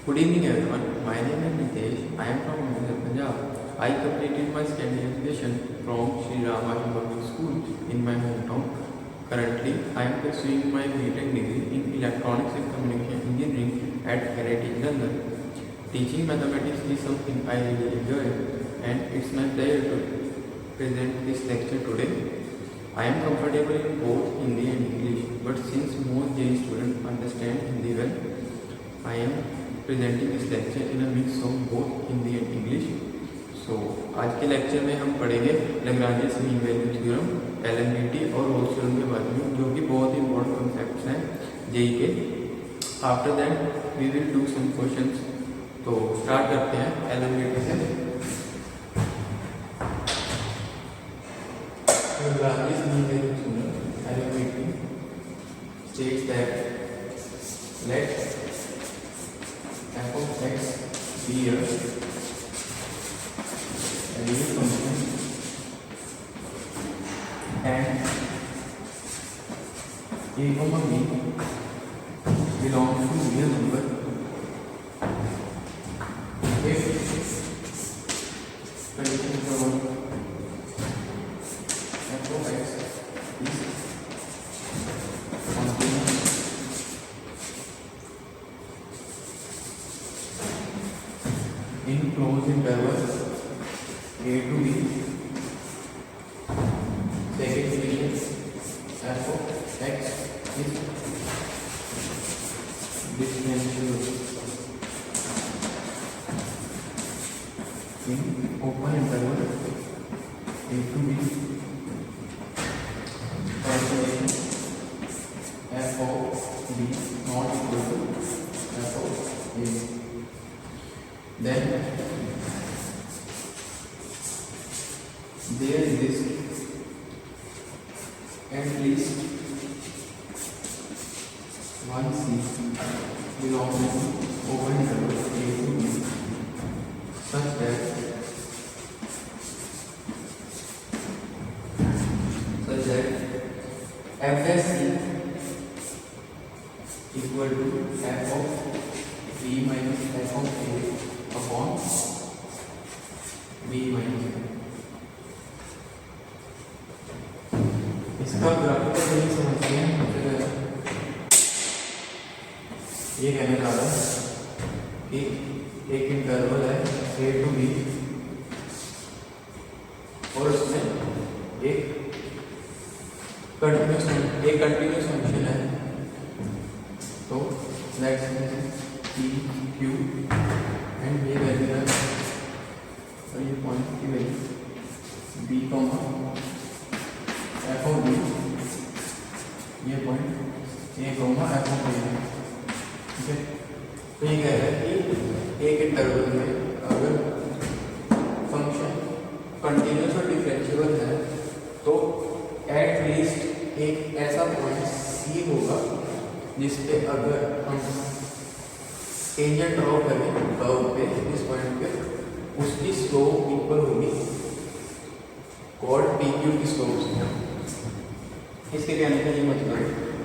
Good evening everyone. My name is Nitesh. I am from Punjab. I completed my secondary education from Sri Ramakrishna Public School in my hometown. Currently, I am pursuing my B.Tech degree in Electronics and Communication Engineering at NIT London. Teaching mathematics is something I really enjoy, and it's my pleasure to present this lecture today. I am comfortable in both Hindi and English, but since most JEE students understand Hindi well, I am presenting this lecture in a mix of both Hindi and English. So आज के lecture में हम पढ़ेंगे Lagrange's mean value theorem, LMDT और Rolle's theorem के बारे में, जो कि बहुत इंपॉर्टेंट कॉन्सेप्ट्स हैं जेई के. After that we will do some questions. तो स्टार्ट करते हैं LMDT से. Lagrange's mean value theorem LMDT states that let f of x be a real function and a comma b belongs to real number if condition number 1 f of x is continuous in closed interval a to b. Second condition, f of x is differentiable in open interval a to b. Third condition, f of b not equal to f of a. Then there exists at least one C belonging to open interval a to b such that f dash C equal to f of b minus f of a upon b minus a. इसका graphical तरीके से समझते हैं. ये कहने जा रहा है कि एक इंटरवल है a to b और उसमें एक कंटिन्यूस फंक्शन है. तो लेट्स p q एंड ये वैल्यू है और ये पॉइंट की value b comma f of b, ये point a comma f of b है. ठीक है. तो ये कह रहा है कि एक इंटरवल में अगर फंक्शन कंटिन्यूस और डिफरेंशिएबल है तो एट लीस्ट एक ऐसा पॉइंट c होगा जिस पे अगर हम टेंजेंट ड्रॉ करें कर्व पे इस पॉइंट पे, उसकी स्लोप इक्वल होगी कॉर्ड PQ की स्लोप से. इसके कहने का ये मतलब,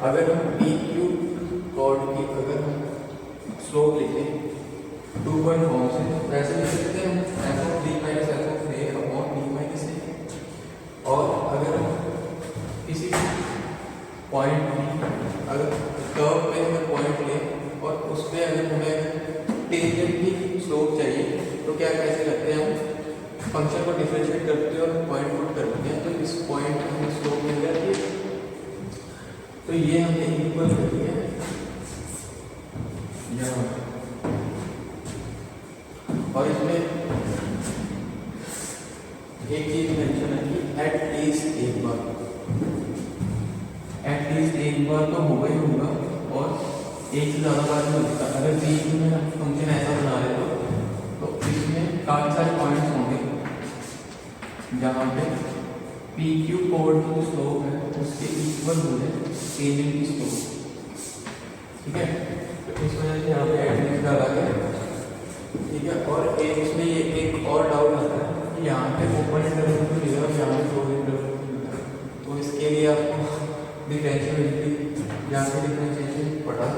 अगर हम PQ कॉर्ड की अगर हम स्लोप लिखें 2 पॉइंट फॉर्म से, वैसे लिख सकते हैं f of b minus f of a upon b minus a. और अगर हम किसी पॉइंट अगर कर्व पे हमें पॉइंट लें और उस पर अगर हमें टेंजेंट की स्लोप चाहिए तो क्या कैसे करते हैं, हम फंक्शन को डिफरेंशिएट करते हैं और पॉइंट पुट करते हैं. तो इस पॉइंट की हमें स्लोप मिल जाती है. तो ये हमने इक्वल कर दिया है यहाँ. और इसमें एक चीज मेंशन है कि एट लीस्ट एक बार तो होगा ही होगा और एक से ज़्यादा बार नहीं होता. अगर बीच में हम फंक्शन ऐसा बना रहे तो इसमें काफ़ी सारे पॉइंट्स होंगे जहाँ पे PQ कोड की जो स्लोप है उसके इक्वल हो जाए टेंजेंट की स्लोप. ठीक है. तो इस वजह से यहाँ पे एडमिट डाला गया. ठीक है. और एक इसमें ये एक और डाउट आता है कि यहाँ पे ओपन इंटरवल तो लिखा है, यहाँ पे क्लोज इंटरवल तो लिखा है. तो इसके लिए आपको डिफरेंशिएबिलिटी जहाँ पे डिफरेंशिएशन पढ़ा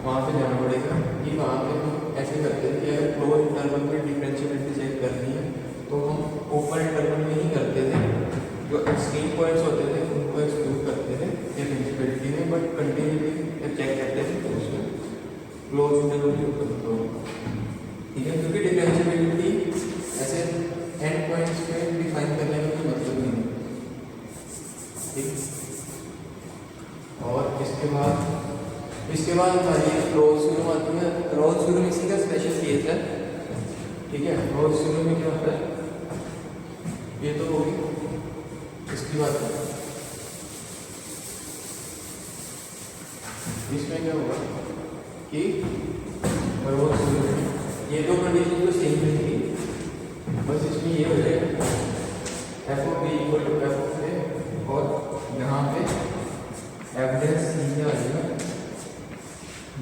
वहाँ पे जाना पड़ेगा कि वहाँ पे हम करते थे कि अगर क्लोज इंटरवल में डिफरेंशिएबिलिटी चेक करनी है तो हम ओपन इंटरवल में ही करते थे, जो एक्सट्रीम पॉइंट्स होते थे उनको एक्सक्लूड करते थे डिफरेंशिएबिलिटी में, बट कंटिन्यूटी चेक करते थे तो उसमें क्लोज इंटरवल यूज करते हो। ठीक है, क्योंकि डिफरेंशिएबिलिटी ऐसे एंड पॉइंट्स पे डिफाइन करने का कोई मतलब नहीं है। ठीक, और इसके बाद हमारी क्लोज थ्योरम आती है। क्लोज थ्योरम इसी का स्पेशल केस है। ठीक है, क्लोज थ्योरम में क्या होता है, ये तो होगी, इसकी बात है। इसमें क्या होगा कि क्लोज थ्योरम में ये दो कंडीशन तो सेम रहेगी, बस इसमें ये हो जाएगा F of B equal to F of A, और यहाँ पे एफ डैश सी क्या आ जाएगा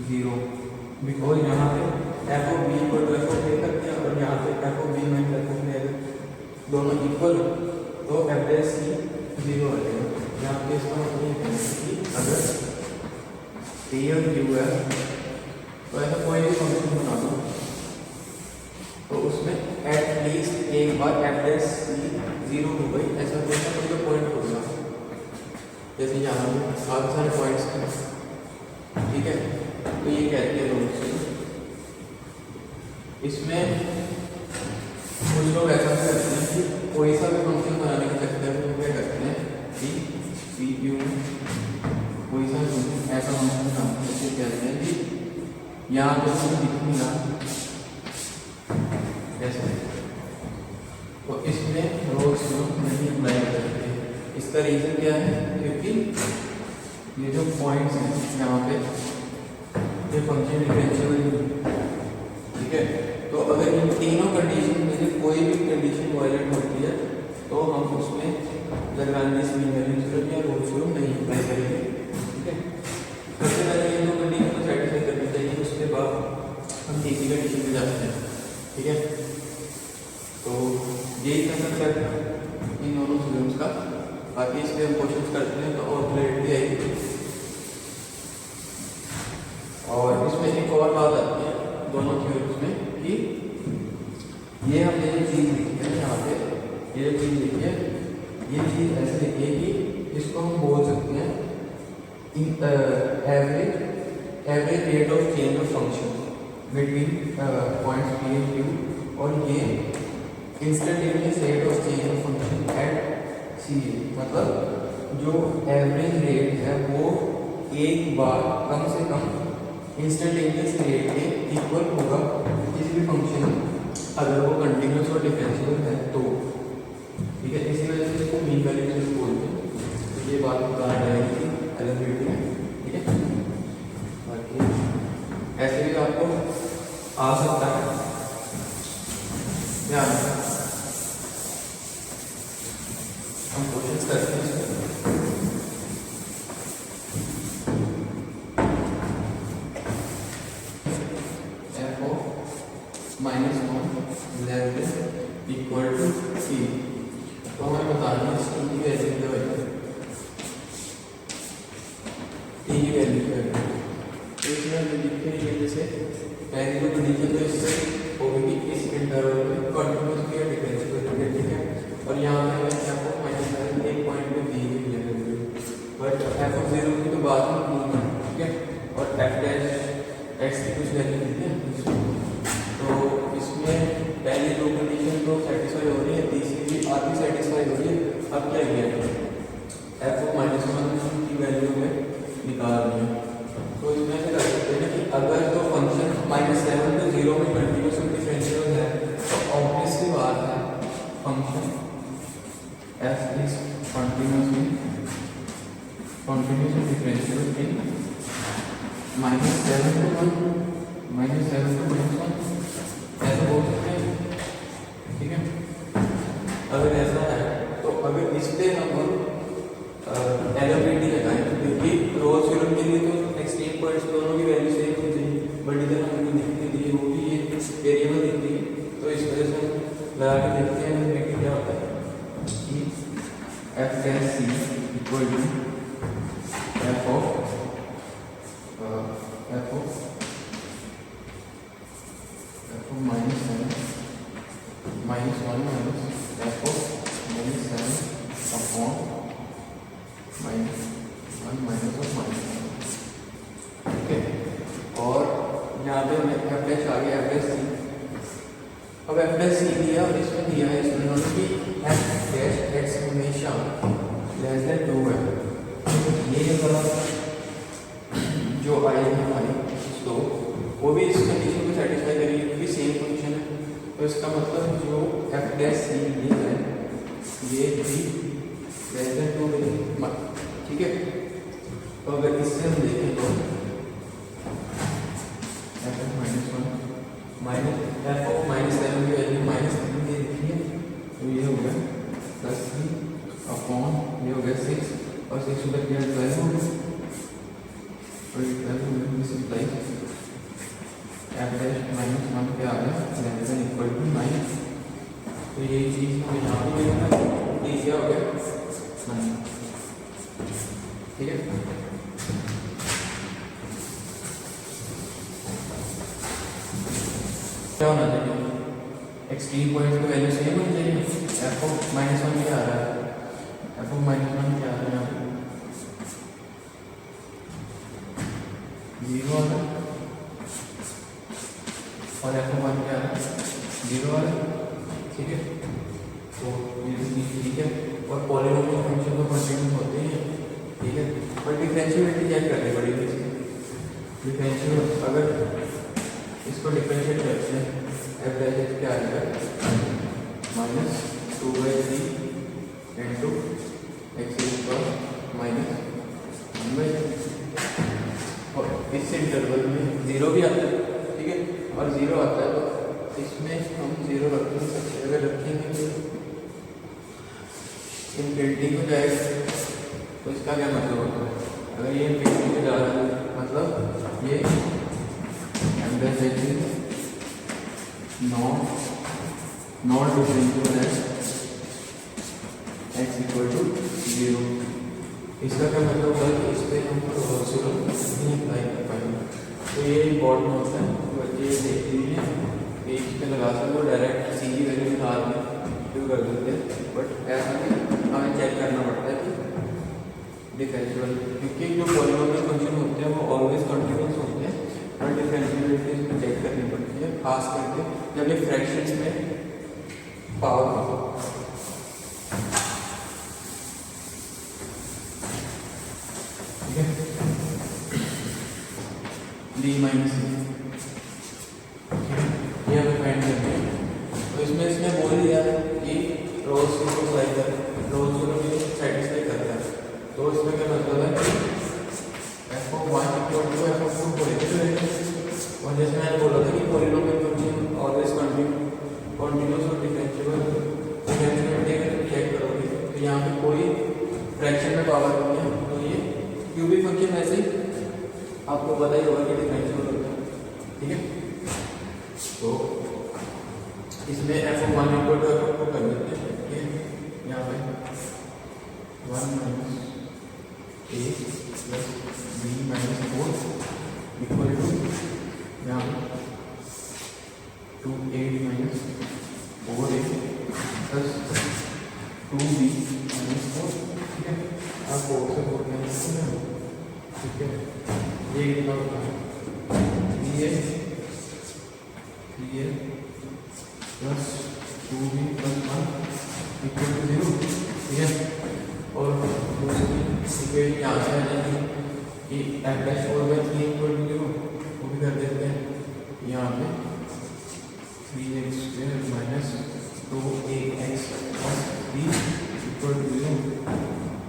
0, बिकॉज यहाँ पे F of B equal to F of A कर दिया और यहाँ पे F of B minus F of A दोनों इक्वल, तो एफ डैश सी 0 आ जाएगा। यहाँ पे इसका मतलब ये है कि अगर पी और क्यू है तो ऐसा कोई भी फंक्शन बना दो तो उसमें एटलीस्ट एक बार एफ डैश सी 0 हो गई, ऐसा कोई ना कोई तो पॉइंट होगा। जैसे यहाँ पे काफ़ी सारे पॉइंट्स हैं। ठीक है, तो ये कहती है रूल से। इसमें कुछ लोग ऐसा भी करते हैं कि कोई सा भी फंक्शन बनाने के चक्कर में क्या करते हैं कि पी क्यू कोई सा फंक्शन ऐसा फंक्शन बनाते हैं, जैसे कहते हैं कि यहाँ पे मुझे दिख नहीं रहा ऐसे, तो इसमें रोल्स नहीं अप्लाई कर सकते। इसका रीज़न क्या है, क्योंकि ये जो पॉइंट्स हैं यहाँ पे ये फंक्शन डिफरेंशिएबल। ठीक है, तो अगर इन तीनों कंडीशन में से कोई भी कंडीशन वायलेट होती है तो हम उसमें लाग्रांज मीन वैल्यू थ्योरम या रोल्स थ्योरम नहीं अप्लाई करेंगे। ठीक है, सबसे पहले ये दो कंडीशन को सेटिस्फाई करनी चाहिए, उसके बाद हम तीसरी कंडीशन पे जाते हैं। ठीक है, तो यही कंसेप्ट है इन दोनों थ्योरम्स का। बाकी इस पर हम क्वेश्चन करते हैं तो और क्लैरिटी आएगी। और इसमें एक और बात आती है दोनों थ्योरम्स में कि ये हमने जो चीज़ लिखी है यहाँ पे, ये जो चीज़ लिखी है, ये चीज़ ऐसे लिखी है कि इसको हम बोल सकते हैं average rate of change of function between points P and Q, और ये instantaneous rate of change of function at C. मतलब जो एवरेज रेट है वो एक बार कम से कम इंस्टेंटेनियस रेट के इक्वल होगा किसी भी फंक्शन अगर वो कंटिन्यूस और डिफरेंशिएबल है तो। ठीक है, इसी वजह से इसको मीन वैल्यू थ्योरम बोलते हैं। तो ये बात बता रहेगी एलिमेंट्री में। ठीक है, बाकी ऐसे भी आपको आ सकता है, ध्यान हम कोशिश करते हैं। इक्वल टू सी, तो हमें बताना है इसकी की वैल्यू क्या है, टी की वैल्यू क्या है। तो इसमें लिखते हैं जैसे पहली जो कंडीशन तो इससे होगी कि इस इंटरवल में कंटिन्यूस या डिफरेंशिएबल। ठीक है, और यहाँ पे मैंने आपको माइनस एक पॉइंट में दी हुई है, बट एफ ऑफ 0 की तो बाद में प्रूव है। ठीक है, और एफ डैश एक्स की कुछ वैल्यू दी है, तो इसमें पहली दो कंडीशन तो सेटिस्फाई हो रही है, तीसरी भी आधी सेटिस्फाई हो रही है। अब क्या किया एफ ऑफ -1 की वैल्यू में निकाल रही है, तो इसमें से कर सकते हैं कि अगर तो फंक्शन -7 to 0 में कंटिन्यूस और डिफरेंशिएबल है तो ऑब्वियसली बात है फंक्शन एफ इज कंटिन्यूस और डिफरेंशिएबल इन -7 to 1 ऐसा बोल सकते हैं। ठीक है, अगर ऐसा है तो अगर इस पे हम एलिमेंट्री लगाएं तो क्योंकि रोल्स थ्योरम के लिए तो एक्सट्रीम पॉइंट्स दोनों की वैल्यू सेम होनी चाहिए, बट इधर हमें लिखने के लिए वो भी ये वेरिएबल दिख रही है, तो इस वजह से लगा के देखते हैं एलिमेंट्री क्या होता है कि F dash C equal to F of minus 7 minus 1 minus F of minus 7 upon minus 1 minus of minus 1। ठीक है, और यहाँ पे हमें एफ डैश आ गया, एफ डैश सी। अब एफ डैश सी दिया और इसमें दिया है इसमें उन्होंने कि एफ डैश एक्स हमेशा लेस देन 2 है। ये वाला जो आई है हमारी तो वो भी इस कंडीशन को सेटिस्फाई करेगी क्योंकि सेम फंक्शन है। तो इसका मतलब जो एफ डैश सी ये है ये भी लेस देन 2 मिलेगी। ठीक है, तो अगर इससे हम देखें तो F of minus 1 minus F of minus 7 की वैल्यू माइनस 3 दे रखी है, तो ये हो गया प्लस 3 अपॉन ये हो गया 6 और 6 उधर क्या 12 हो गया और 12 हो गया। This implies F dash minus 1 पे आ गया लेस देन इक्वल टू 9। तो ये चीज़ हमें यहाँ पे देखना है, ये हो गया 9। ठीक है, क्या होना चाहिए एक्सट्रीम पॉइंट की वैल्यू सेम होनी चाहिए। एफ ऑफ माइनस 1 क्या आ रहा है, एफ ऑफ माइनस 1 क्या आ रहा है यहाँ पे 0 आ रहा है और एफ ऑफ 1 क्या आ रहा है 0 आ रहा है। ठीक है, तो ये ठीक है, और पॉलिनोमियल फंक्शन तो कंटिन्यूस होते हैं। ठीक है, पर डिफरेंशिएबिलिटी चेक करनी पड़ेगी इसकी। डिफरेंशिएट अगर इसको डिफरेंशिएट करते हैं एफ डैश एक्स क्या आएगा minus 2/3 into x square minus 1/3 और इस इंटरवल में 0 भी आता है। ठीक है, और 0 आता है तो इसमें हम 0 रख नहीं सकते। अगर रखेंगे तो इनफिनिटी को जाएगा, तो इसका क्या मतलब होता है अगर ये इनफिनिटी को जा रहा है मतलब ये F dash x not differentiable है एक्स इक्वल टू 0। इसका क्या मतलब होगा कि इस पर हम रोल्स नहीं अप्लाई कर पाएंगे। तो ये इम्पोर्टेंट होता है, बच्चे ये देख लीजिए पेज पे लगा सकते हो, डायरेक्ट सी की वैल्यू निकाल में शुरू कर देते हैं। बट ऐसा नहीं, हमें चेक करना पड़ता है कि डिफरेंशिएबल, क्योंकि जो पॉलिनोमियल फंक्शन होते हैं वो ऑलवेज कंटिन्यूस होते हैं और डिफरेंशिएबिलिटी इसमें चेक करनी पड़ती है, खास करके जब ये फ्रैक्शंस में पावर हो। ठीक है, डी माइनस ये हमें फाइंड करना है। तो इसमें इसने बोल दिया कि रोल्स को अप्लाई कर, रोल्स को भी सेटिस्फाई करता है। तो इसमें क्या मतलब है कि F of 1 equal to F of 2 polynomial, और जैसे मैंने बोला था कि पॉलिनोमियल फंक्शन ऑलवेज कंटिन्यूस और डिफरेंशिएबल। डिफरेंशिएबिलिटी चेक करोगे तो यहाँ पे कोई फ्रैक्शन में पावर नहीं है, तो ये क्यूबिक फंक्शन वैसे ही आपको पता ही होगा कि डिफरेंशिएबल होता है। ठीक है, तो इसमें F of 1 equal to F of 2 कर देते हैं। ठीक है, यहाँ पे 1 minus A plus B minus 4 equal to यहाँ पे 2a minus 4a plus 2b minus 4। ठीक है, आप 4 से 4 कैंसिल करें। ठीक है, ये कितना होता है 3a plus 2b plus 1 equal to 0। ठीक है, और दूसरी इक्वेशन यहाँ से आ जाएगी कि एफ डैश 4/3 इक्वल टू 0, वो भी कर देते हैं यहाँ पे 3x² minus 2ax plus 3 equal to 0।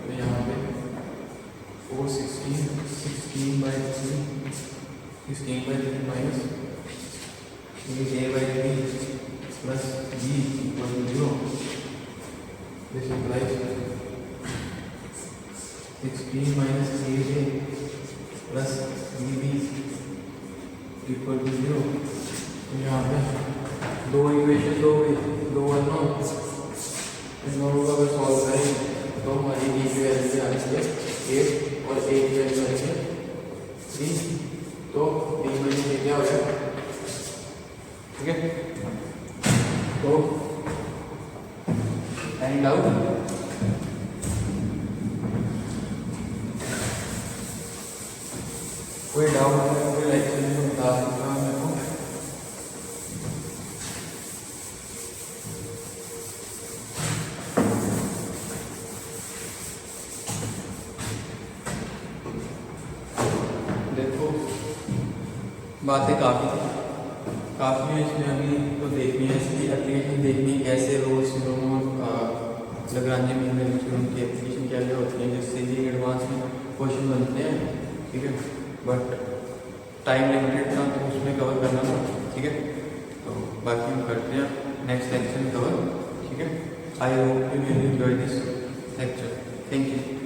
तो यहाँ पे 416 16/3 16/3 minus a/3 plus b equal to 0। This implies 16 minus aj plus bb equal to 0। तो यहाँ पे दो इक्वेशन दो अननोन, इन दोनों का अगर सॉल्व करें तो हमारी b की वैल्यू आ रही है 8 और a की वैल्यू आ रही है 3। तो b माइनस a क्या हो गया ठीक है। तो एनी डाउट? कोई डाउट है कोई लेक्चर में बता सकता हूँ मेरे को। देखो बातें काफ़ी है इसमें, अभी तो देखनी है इसकी एप्लीकेशन, देखनी है कैसे Rolle's Lagrange mean value theorem की एप्लीकेशन क्या क्या होती है, जिससे ये एडवांस में क्वेश्चन बनते हैं। ठीक है, बट टाइम लिमिटेड था तो उसमें कवर करना था। ठीक है, तो बाकी हम करते हैं नेक्स्ट लेक्चर में कवर। ठीक है, I hope you will enjoy this lecture. Thank you.